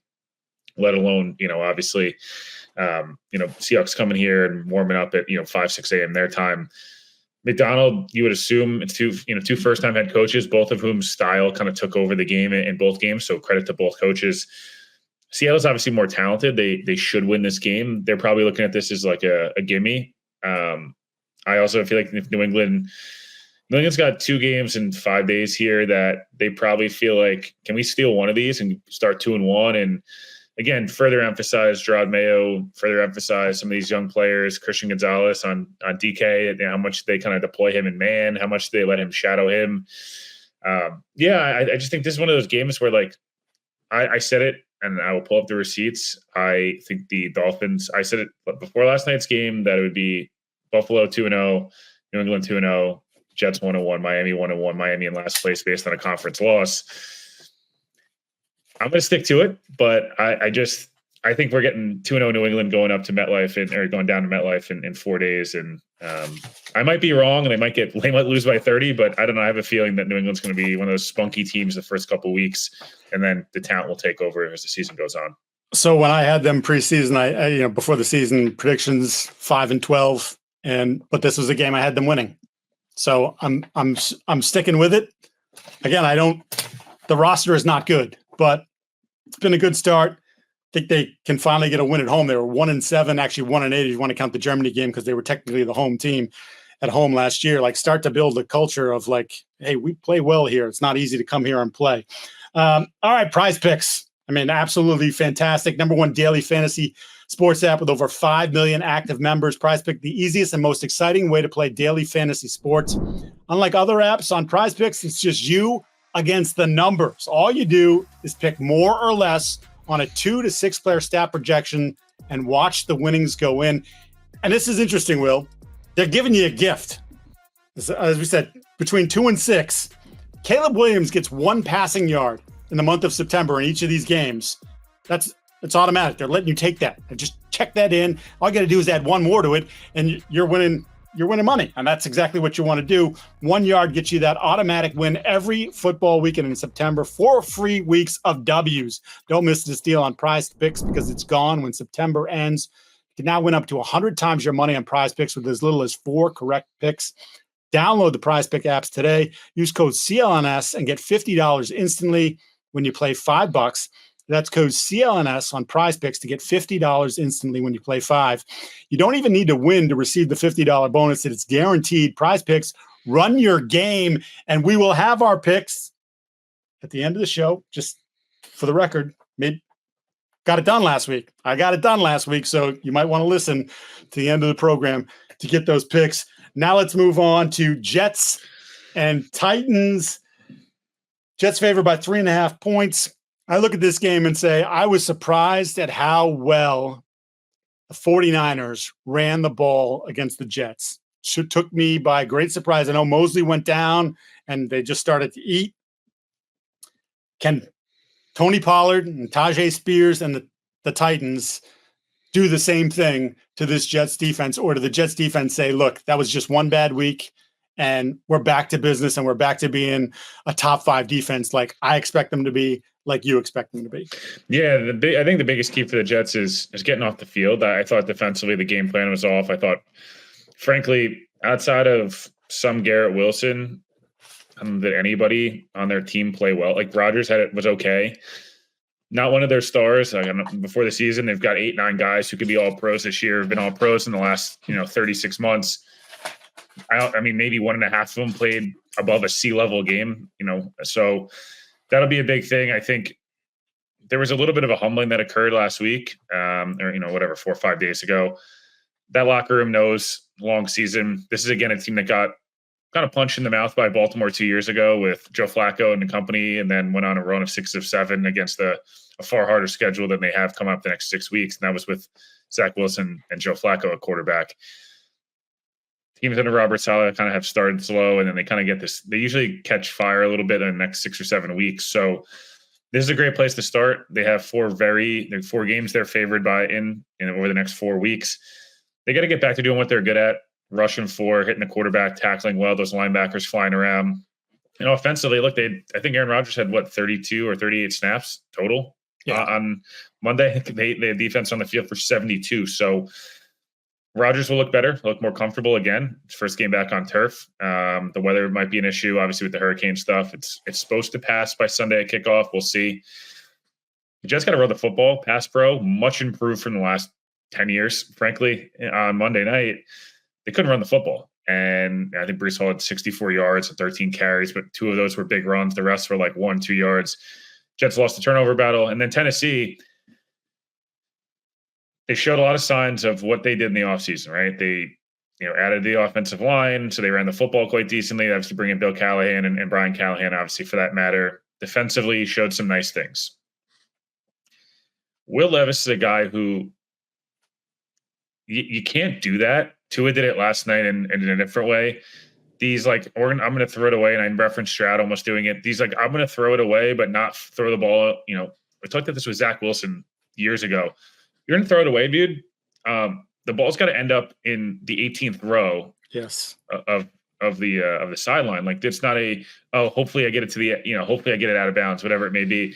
B: let alone, obviously, Seahawks coming here and warming up at, 5, 6 a.m. their time. McDonald, you would assume it's two first-time head coaches, both of whom style kind of took over the game in both games. So credit to both coaches. Seattle's obviously more talented. They should win this game. They're probably looking at this as like a gimme. I also feel like if New England's got 2 games in 5 days here that they probably feel like, can we steal one of these and start 2-1? And again, further emphasize Gerard Mayo, further emphasize some of these young players, Christian Gonzalez on DK, and how much they kind of deploy him in man, how much they let him shadow him. I just think this is one of those games where, like, I said it, and I will pull up the receipts. I think the Dolphins, I said it before last night's game, that it would be Buffalo 2-0, New England 2-0, Jets 1-1, Miami 1-1, Miami in last place based on a conference loss. I'm going to stick to it, but I think we're getting 2-0 New England going up to MetLife or going down to MetLife in 4 days. And I might be wrong, and they might lose by 30, but I don't know. I have a feeling that New England's going to be one of those spunky teams the first couple of weeks, and then the talent will take over as the season goes on.
A: So when I had them preseason, I before the season predictions 5-12, but this was a game I had them winning. So I'm sticking with it. Again, the roster is not good, but it's been a good start. I think they can finally get a win at home. They were 1-7, actually 1-8 if you want to count the Germany game, because they were technically the home team at home last year. Like, start to build a culture of like, hey, we play well here. It's not easy to come here and play. All right, PrizePicks. I mean, absolutely fantastic. Number 1 daily fantasy sports app with over 5 million active members. PrizePicks, the easiest and most exciting way to play daily fantasy sports. Unlike other apps on PrizePicks, it's just you against the numbers. All you do is pick more or less on a 2 to 6 player stat projection and watch the winnings go in. And this is interesting, Will. They're giving you a gift. As we said, between 2 and 6, Caleb Williams gets 1 passing yard in the month of September in each of these games. It's automatic. They're letting you take that and just check that in. All you got to do is add 1 more to it, and you're winning money. And that's exactly what you want to do. 1 yard gets you that automatic win every football weekend in September. 4 free weeks of W's. Don't miss this deal on PrizePicks, because it's gone when September ends. You can now win up to 100 times your money on PrizePicks with as little as 4 correct picks. Download the PrizePick apps today. Use code CLNS and get $50 instantly when you play $5. That's code CLNS on PrizePicks to get $50 instantly when you play $5. You don't even need to win to receive the $50 bonus. It's guaranteed. PrizePicks, run your game, and we will have our picks at the end of the show. Just for the record, got it done last week. I got it done last week, so you might want to listen to the end of the program to get those picks. Now let's move on to Jets and Titans. Jets favored by 3.5 points. I look at this game and say I was surprised at how well the 49ers ran the ball against the Jets. It took me by great surprise. I know Mosley went down and they just started to eat. Can Tony Pollard and Tajay Spears and the Titans do the same thing to this Jets defense, or to the Jets defense say, look, that was just one bad week and we're back to business and we're back to being a top 5 defense like I expect them to be, like you expect them to be?
B: Yeah, I think the biggest key for the Jets is getting off the field. I thought defensively the game plan was off. I thought, frankly, outside of some Garrett Wilson, that anybody on their team play well. Like Rodgers was okay. Not one of their stars. Before the season, they've got 8-9 guys who could be all pros this year, have been all pros in the last 36 months. I mean, maybe 1.5 of them played above a C-level game, so that'll be a big thing. I think there was a little bit of a humbling that occurred last week, or 4 or 5 days ago. That locker room knows long season. This is, again, a team that got kind of punched in the mouth by Baltimore 2 years ago with Joe Flacco and the company, and then went on a run of 6 of 7 against a far harder schedule than they have come up the next 6 weeks. And that was with Zach Wilson and Joe Flacco at quarterback. Teams under Robert Saleh kind of have started slow, and then they kind of get this. They usually catch fire a little bit in the next 6 or 7 weeks. So this is a great place to start. They have 4 games they're favored by in over the next 4 weeks. They got to get back to doing what they're good at. Rushing 4, hitting the quarterback, tackling well, those linebackers flying around. Offensively, look, I think Aaron Rodgers had 32 or 38 snaps total on Monday. They had defense on the field for 72. So Rodgers will look better, look more comfortable again. His first game back on turf. The weather might be an issue, obviously, with the hurricane stuff. It's supposed to pass by Sunday at kickoff. We'll see. You just got to run the football. Pass pro, much improved from the last 10 years, frankly. On Monday night, they couldn't run the football. And I think Breece Hall had 64 yards and 13 carries, but 2 of those were big runs. The rest were like 1-2 yards. Jets lost the turnover battle. And then Tennessee, they showed a lot of signs of what they did in the offseason, right? They added the offensive line, so they ran the football quite decently. They obviously bring in Bill Callahan and Brian Callahan, obviously, for that matter. Defensively, showed some nice things. Will Levis is a guy who you can't do that. Tua did it last night in a different way. These I'm going to throw it away, and I referenced Stroud almost doing it. These I'm going to throw it away, but not throw the ball. I talked about this with Zach Wilson years ago. You're going to throw it away, dude. The ball's got to end up in the 18th row.
A: Yes.
B: Of the sideline. Like, it's not hopefully I get it to hopefully I get it out of bounds, whatever it may be.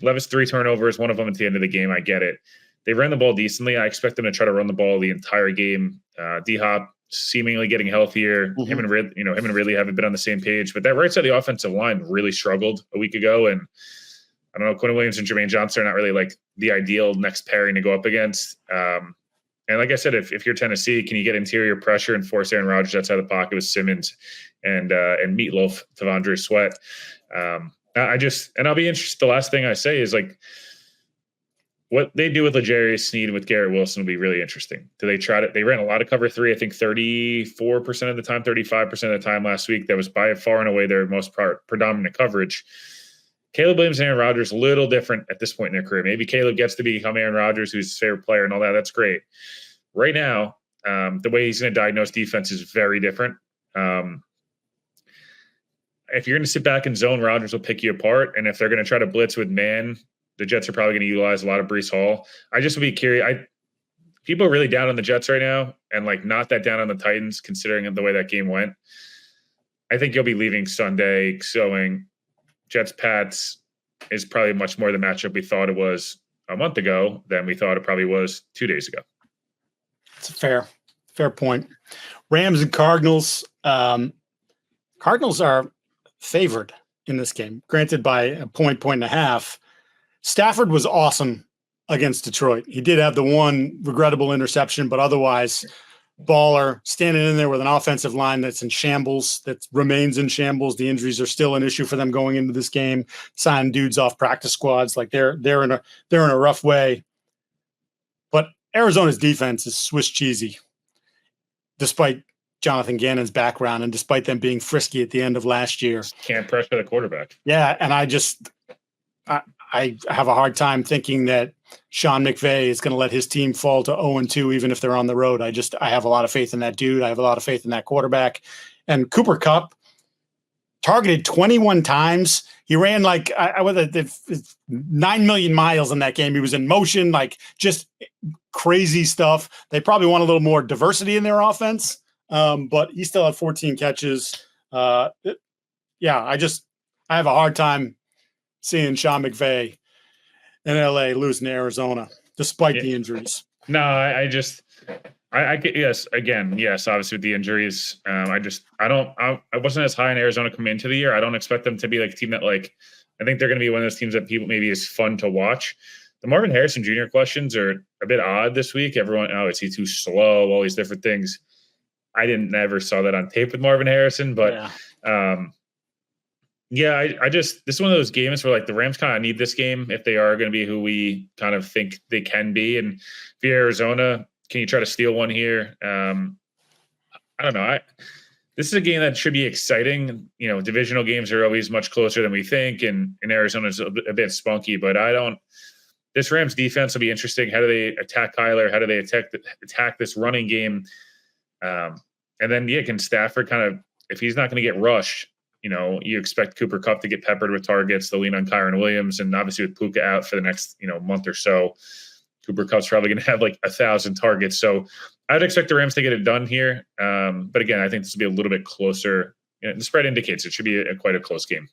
B: Levis 3 turnovers, one of them at the end of the game. I get it. They ran the ball decently. I expect them to try to run the ball the entire game. D-Hop seemingly getting healthier. Mm-hmm. Him and Ridley haven't been on the same page. But that right side of the offensive line really struggled a week ago. And I don't know, Quinn Williams and Jermaine Johnson are not really like the ideal next pairing to go up against. And like I said, if you're Tennessee, can you get interior pressure and force Aaron Rodgers outside the pocket with Simmons and Meatloaf, Tavondre Sweat? I'll be interested. The last thing I say is what they do with L'Jarius Sneed and with Garrett Wilson will be really interesting. Do they they ran a lot of cover 3, I think 34% of the time, 35% of the time last week. That was by far and away their most predominant coverage. Caleb Williams and Aaron Rodgers, a little different at this point in their career. Maybe Caleb gets to become Aaron Rodgers, who's his favorite player and all that. That's great. Right now, the way he's going to diagnose defense is very different. If you're going to sit back and zone, Rodgers will pick you apart. And if they're going to try to blitz with man, the Jets are probably going to utilize a lot of Breece Hall. I just would be curious. People are really down on the Jets right now, and not that down on the Titans, considering the way that game went. I think you'll be leaving Sunday going Jets-Pats is probably much more the matchup we thought it was a month ago than we thought it probably was 2 days ago.
A: It's a fair point. Rams and Cardinals. Cardinals are favored in this game, granted by a point and a half. Stafford was awesome against Detroit. He did have the one regrettable interception, but otherwise, baller, standing in there with an offensive line that's in shambles, that remains in shambles. The injuries are still an issue for them going into this game. Signing dudes off practice squads, like they're in a rough way. But Arizona's defense is Swiss cheesy, despite Jonathan Gannon's background and despite them being frisky at the end of last year.
B: Can't pressure the quarterback.
A: Yeah, and I have a hard time thinking that Sean McVay is going to let his team fall to 0-2, even if they're on the road. I have a lot of faith in that dude. I have a lot of faith in that quarterback. And Cooper Kupp targeted 21 times. He ran like 9 million miles in that game. He was in motion, like just crazy stuff. They probably want a little more diversity in their offense, but he still had 14 catches. I have a hard time seeing Sean McVay in LA losing to Arizona, despite the injuries.
B: No, I yes, obviously with the injuries. I wasn't as high in Arizona coming into the year. I don't expect them to be like a team that I think they're going to be one of those teams that people maybe is fun to watch. The Marvin Harrison Jr. questions are a bit odd this week. Everyone, is he too slow? All these different things. I never saw that on tape with Marvin Harrison, but this is one of those games where the Rams kind of need this game if they are going to be who we kind of think they can be. And if you're Arizona, can you try to steal one here? I don't know. This is a game that should be exciting. Divisional games are always much closer than we think, and Arizona's a bit spunky. But this Rams defense will be interesting. How do they attack Kyler? How do they attack this running game? And then can Stafford kind of, if he's not going to get rushed, you expect Cooper Kupp to get peppered with targets. They'll lean on Kyren Williams, and obviously with Puka out for the next month or so, Cooper Kupp's probably going to have 1,000 targets. So I'd expect the Rams to get it done here. But again, I think this will be a little bit closer. The spread indicates it should be quite a close game.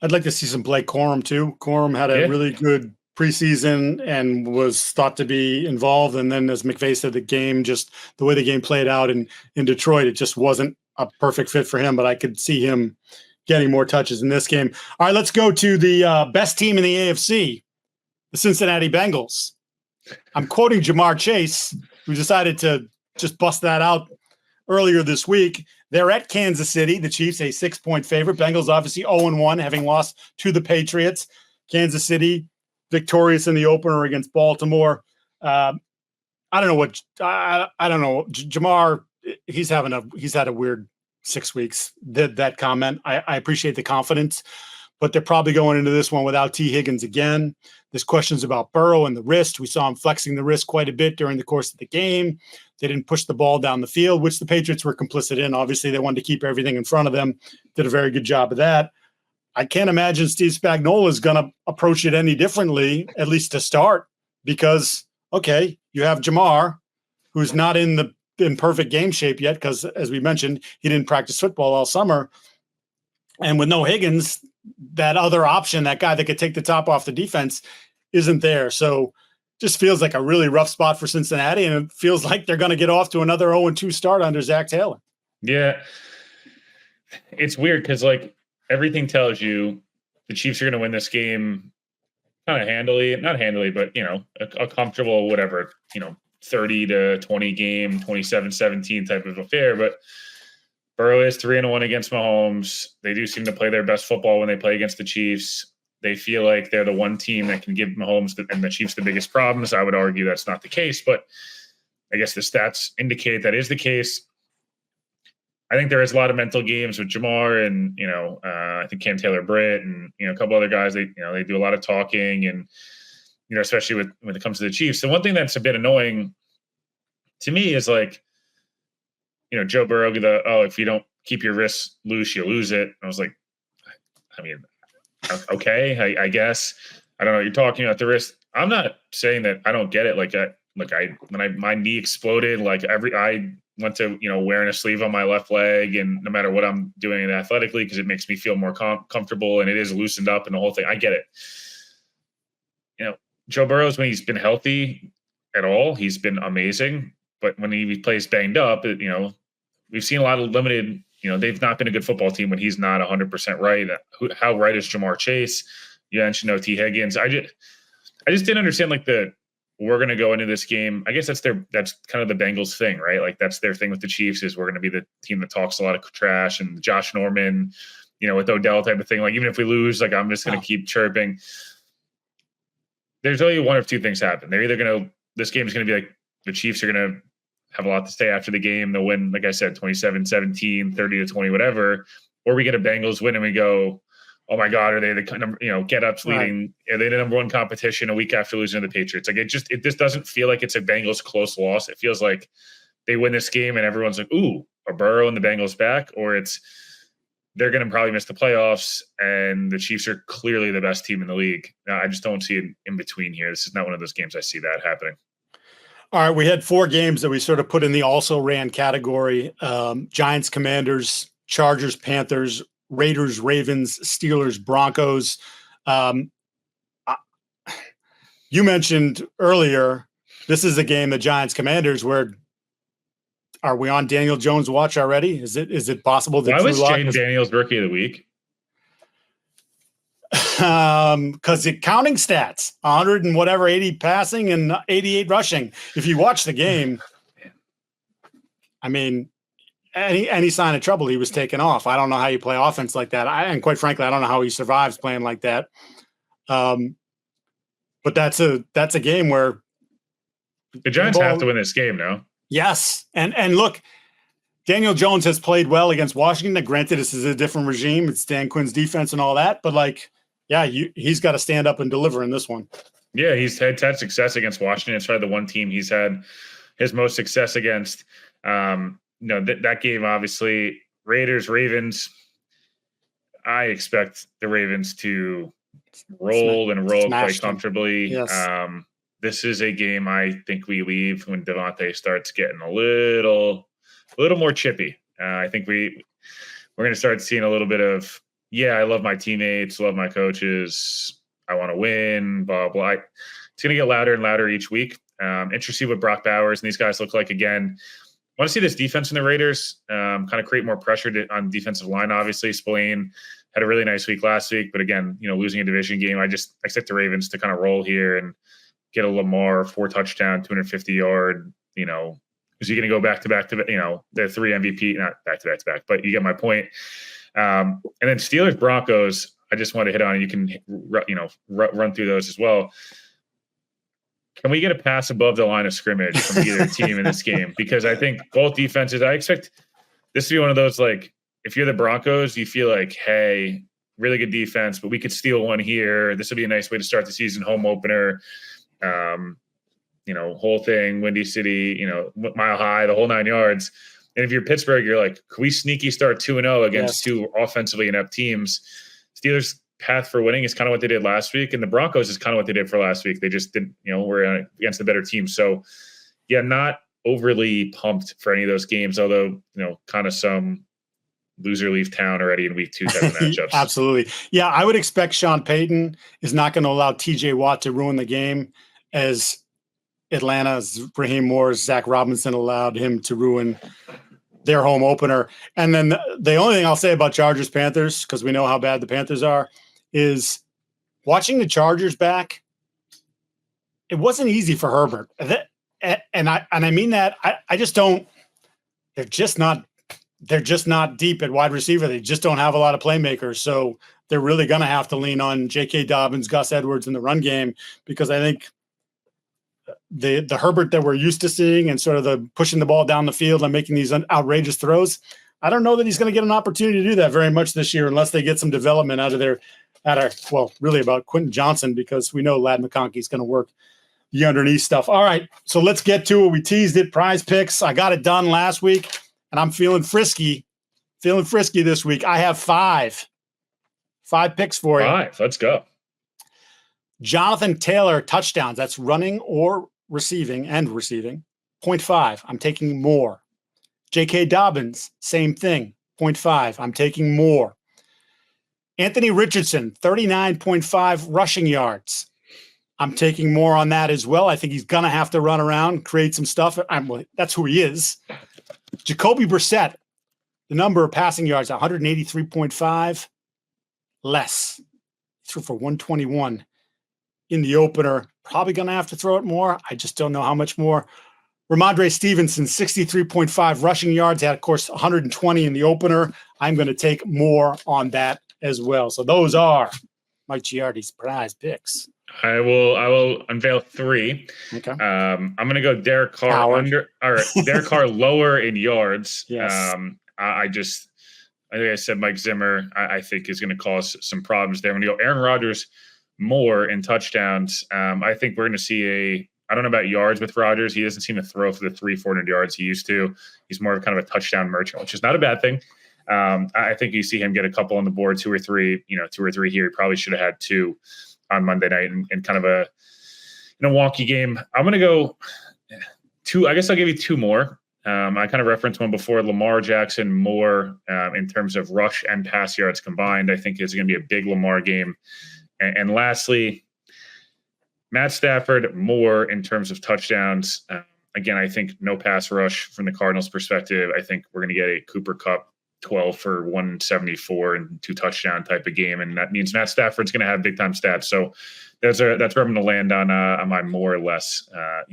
A: I'd like to see some Blake Corum too. Corum had a really good preseason and was thought to be involved. And then, as McVay said, the way the game played out in Detroit, it just wasn't a perfect fit for him. But I could see him getting more touches in this game. All right, let's go to the best team in the AFC, the Cincinnati Bengals. I'm quoting Jamar Chase, who decided to just bust that out earlier this week. They're at Kansas City, the Chiefs, a 6-point favorite. Bengals obviously 0-1, having lost to the Patriots. Kansas City victorious in the opener against Baltimore. I don't know. Jamar, he's had a weird 6 weeks. That comment. I appreciate the confidence, but they're probably going into this one without T. Higgins again. There's questions about Burrow and the wrist. We saw him flexing the wrist quite a bit during the course of the game. They didn't push the ball down the field, which the Patriots were complicit in. Obviously, they wanted to keep everything in front of them. Did a very good job of that. I can't imagine Steve Spagnuolo is going to approach it any differently, at least to start, because, you have Jamar, who's not in perfect game shape yet because, as we mentioned, he didn't practice football all summer. And with no Higgins, that other option, that guy that could take the top off the defense, isn't there. So just feels like a really rough spot for Cincinnati, and it feels like they're going to get off to another 0-2 start under Zach Taylor. Yeah.
B: It's weird because, everything tells you the Chiefs are going to win this game kind of handily, not handily, but, a comfortable, whatever, 30-20 game, 27-17 type of affair. But Burrow is 3-1 against Mahomes. They do seem to play their best football when they play against the Chiefs. They feel like they're the one team that can give Mahomes and the Chiefs the biggest problems. I would argue that's not the case, but I guess the stats indicate that is the case. I think there is a lot of mental games with Jamar and, I think Cam Taylor-Britt and, a couple other guys. They do a lot of talking and, especially when it comes to the Chiefs. The one thing that's a bit annoying to me is Joe Burrow, if you don't keep your wrists loose, you lose it. I was like, okay, I guess. I don't know. You're talking about the wrist. I'm not saying that I don't get it. My knee exploded, I went to, wearing a sleeve on my left leg, and no matter what I'm doing athletically, because it makes me feel more comfortable and it is loosened up and the whole thing. I get it. Joe Burrow's, when he's been healthy at all, he's been amazing. But when he plays banged up, we've seen a lot of limited they've not been a good football team when he's not 100% right. How right is Jamar Chase? You mentioned O.T. Higgins. I just didn't understand we're going to go into this game. I guess that's kind of the Bengals thing, right? Like that's their thing with the Chiefs is we're going to be the team that talks a lot of trash, and Josh Norman, with Odell type of thing. Like even if we lose, like I'm just going to keep chirping. There's only one of two things happen. They're either this game is going to be like the Chiefs are going to have a lot to say after the game. They'll win, like I said, 27-17, 30-20, whatever. Or we get a Bengals win and we go, oh my God, are they the kind of, get ups leading? Right. Are they the number one competition a week after losing to the Patriots? Like it just doesn't feel like it's a Bengals close loss. It feels like they win this game and everyone's like, ooh, a Burrow and the Bengals back, or they're going to probably miss the playoffs and the Chiefs are clearly the best team in the league. I just don't see it in between here. This is not one of those games I see that happening.
A: All right, we had 4 games that we sort of put in the also ran category. Giants, Commanders, Chargers, Panthers, Raiders, Ravens, Steelers, Broncos. You mentioned earlier, this is a game, the Giants, Commanders, where are we on Daniel Jones' watch already? Is it possible that
B: why was Jaden Daniels Rookie of the Week?
A: Because the counting stats, 100 and whatever, 80 passing and 88 rushing. If you watch the game, I mean, any sign of trouble, he was taken off. I don't know how you play offense like that. And quite frankly, I don't know how he survives playing like that. But that's a game where
B: the Giants have to win this game, no?
A: Yes. And look, Daniel Jones has played well against Washington. Granted, this is a different regime. It's Dan Quinn's defense and all that. But he's got to stand up and deliver in this one.
B: Yeah, he's had success against Washington. It's probably the one team he's had his most success against. That game, obviously, Raiders, Ravens. I expect the Ravens to roll quite comfortably.
A: Yes.
B: This is a game I think we leave when Devontae starts getting a little more chippy. I think we're going to start seeing a little bit of, I love my teammates, love my coaches, I want to win, blah, blah. It's going to get louder and louder each week. Interesting to see what Brock Bowers and these guys look like again. I want to see this defense in the Raiders kind of create more pressure on defensive line. Obviously, Spillane had a really nice week last week, but again, losing a division game, I expect the Ravens to kind of roll here and get a Lamar 4 touchdown, 250-yard, because you're going to go back to the 3 MVP, not back, but you get my point. And then Steelers, Broncos, I just want to hit on, you can, run through those as well. Can we get a pass above the line of scrimmage from either team in this game? Because I think both defenses, I expect this to be one of those, like, if you're the Broncos, you feel like, hey, really good defense, but we could steal one here. This would be a nice way to start the season, home opener. Whole thing, Windy City, Mile High, the whole 9 yards. And if you're Pittsburgh, you're like, can we sneaky start 2-0 against two offensively inept teams? Steelers' path for winning is kind of what they did last week, and the Broncos is kind of what they did for last week. They just didn't, were against the better team. So, not overly pumped for any of those games, although, kind of some loser leave town already in week 2 type of matchups.
A: Absolutely. Yeah, I would expect Sean Payton is not going to allow TJ Watt to ruin the game as Atlanta's Raheem Morris, Zach Robinson allowed him to ruin their home opener. And then the only thing I'll say about Chargers Panthers, because we know how bad the Panthers are, is watching the Chargers back. It wasn't easy for Herbert, and I mean that. I just don't. They're just not deep at wide receiver. They just don't have a lot of playmakers. So they're really going to have to lean on J.K. Dobbins, Gus Edwards in the run game, because I think the Herbert that we're used to seeing and sort of the pushing the ball down the field and making these outrageous throws, I don't know that he's going to get an opportunity to do that very much this year unless they get some development really about Quentin Johnson, because we know Ladd McConkey is going to work the underneath stuff. All right, so let's get to it. We teased it, Prize Picks. I got it done last week, and I'm feeling frisky this week. I have five picks for you.
B: 5, let's go.
A: Jonathan Taylor touchdowns. That's running or receiving, 0.5. I'm taking more. J.K. Dobbins, same thing, 0.5. I'm taking more. Anthony Richardson, 39.5 rushing yards. I'm taking more on that as well. I think he's going to have to run around, create some stuff. That's who he is. Jacoby Brissett, The number of passing yards, 183.5, less. He threw for 121 in the opener. Probably going to have to throw it more. I just don't know how much more. Ramondre Stevenson, 63.5 rushing yards, had, of course, 120 in the opener. I'm going to take more on that as well. So those are Mike Giardi's prize picks.
B: I will unveil 3.
A: Okay.
B: I'm going to go Derek Carr Derek Carr lower in yards.
A: Yes.
B: I think I said Mike Zimmer, I think is going to cause some problems there. I'm going to go Aaron Rodgers more in touchdowns. I think we're going to see I don't know about yards with Rodgers. He doesn't seem to throw for the 300-400 yards he used to. He's more of kind of a touchdown merchant, which is not a bad thing. I think you see him get a couple on the board, 2 or 3 here. He probably should have had 2 on Monday night in kind of a wonky game. I'm going to go 2. I guess I'll give you 2 more. I kind of referenced one before. Lamar Jackson more in terms of rush and pass yards combined. I think it's going to be a big Lamar game. And lastly, Matt Stafford more in terms of touchdowns. Again, I think no pass rush from the Cardinals' perspective. I think we're going to get a Cooper Kupp 12 for 174 and 2 touchdown type of game, and that means Matt Stafford's going to have big time stats. So that's where I'm going to land on my more or less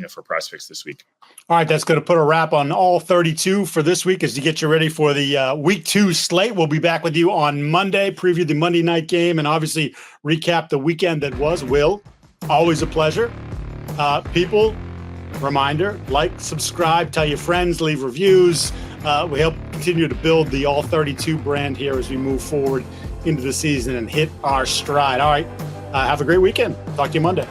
B: for PrizePicks this week.
A: All right, that's going to put a wrap on all 32 for this week as you get you ready for the Week 2 slate. We'll be back with you on Monday, preview the Monday night game, and obviously recap the weekend that was. Will, always a pleasure. People, reminder, like, subscribe, tell your friends, leave reviews. We help continue to build the All 32 brand here as we move forward into the season and hit our stride. All right, have a great weekend. Talk to you Monday.